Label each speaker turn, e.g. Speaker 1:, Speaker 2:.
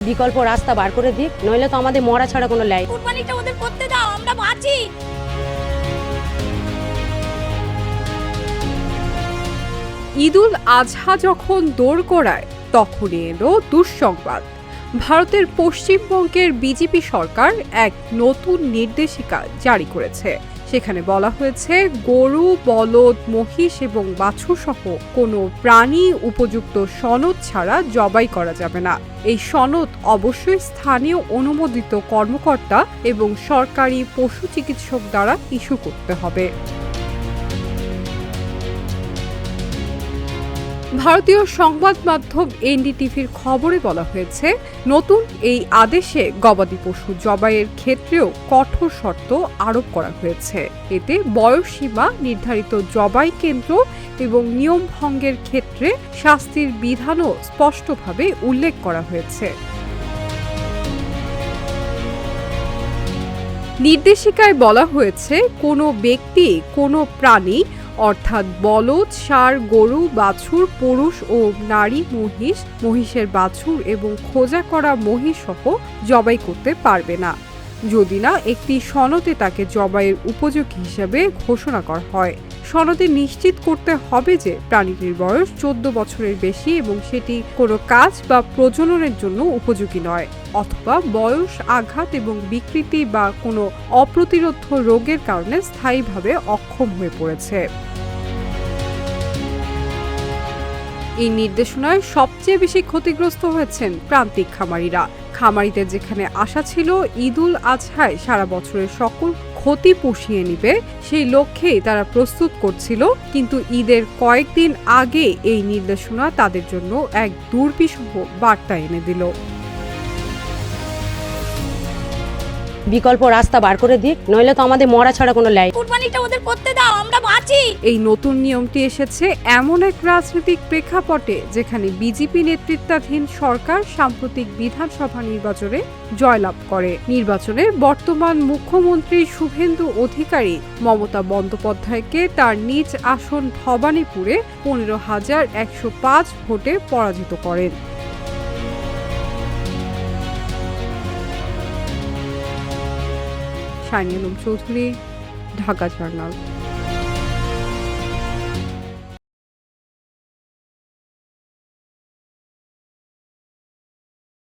Speaker 1: বিকল্প রাস্তা বার করে দিক, নইলে তো আমাদের মরা ছাড়া কোনো লাই।
Speaker 2: কুরবানিটা ওদের করতে দাও, আমরা বাঁচি।
Speaker 3: ঈদুল আজহা যখন দোরগোড়ায় তখনই এলো দুঃসংবাদ। ভারতের পশ্চিমবঙ্গের বিজেপি সরকার এক নতুন নির্দেশিকা জারি করেছে। সেখানে বলা হয়েছে, গরু, বলদ, মহিষ এবং বাছুর সহ কোনো প্রাণী উপযুক্ত সনদ ছাড়া জবাই করা যাবে না। এই সনদ অবশ্যই স্থানীয় অনুমোদিত কর্মকর্তা এবং সরকারি পশু চিকিৎসক দ্বারা ইস্যু করতে হবে। ভারতীয় সংবাদ মাধ্যম এনডিটিভির খবরে বলা হয়েছে, নতুন এই আদেশে গবাদি পশু জবাইয়ের ক্ষেত্রেও কঠোর শর্ত আরোপ করা হয়েছে। এতে বয়সসীমা, নির্ধারিত জবাই কেন্দ্র এবং নিয়ম ভঙ্গের ক্ষেত্রে শাস্তির বিধানও স্পষ্টভাবে উল্লেখ করা হয়েছে। নির্দেশিকায় বলা হয়েছে, কোনো ব্যক্তি, কোনো প্রাণী অর্থাৎ বলদ, ষাঁড়, গরু, বাছুর, পুরুষ ও নারী মহিষ, মহিষের বাছুর এবং খোঁজা করা মহিষ সহ জবাই করতে পারবে না, যদি না একটি সনদে তাকে জবাইয়ের উপযোগী হিসেবে ঘোষণা করা হয়। সনদে নিশ্চিত করতে হবে যে প্রাণীটির বয়স 14 বছরের বেশি এবং সেটি কোনো কাজ বা প্রজননের জন্য উপযোগী নয়, অথবা বয়স, আঘাত এবং বিকৃতি বা কোনো অপ্রতিরোধ্য রোগের কারণে স্থায়ীভাবে অক্ষম হয়ে পড়েছে। এই নির্দেশনায় সবচেয়ে বেশি ক্ষতিগ্রস্ত হয়েছেন প্রান্তিক খামারিরা। খামারিদের যেখানে আশা ছিল ঈদুল আজহায় সারা বছরের সকল ক্ষতি পুষিয়ে নিবে, সেই লক্ষ্যেই তারা প্রস্তুত করছিল, কিন্তু ঈদের কয়েকদিন আগে এই নির্দেশনা তাদের জন্য এক দুর্বিষহ বার্তা এনে দিল।
Speaker 1: বিকল্প রাস্তা বার করে দিক, নইলে তো আমাদের মরা ছাড়া কোনো লাই।
Speaker 2: কুরবানিটা ওদের করতে দাও, আমরা বাঁচি।
Speaker 3: এই নতুন নিয়মটি এসেছে এমন এক রাজনৈতিক প্রেক্ষাপটে যেখানে বিজেপি নেতৃত্বাধীন সরকার সাম্প্রতিক বিধানসভা নির্বাচনে জয়লাভ করে। নির্বাচনে বর্তমান মুখ্যমন্ত্রী শুভেন্দু অধিকারী মমতা বন্দ্যোপাধ্যায়কে তার নিজ আসন ভবানীপুরে 15,105 ভোটে পরাজিত করেন। Shiny Alam Chowdhury, Dhaka journal.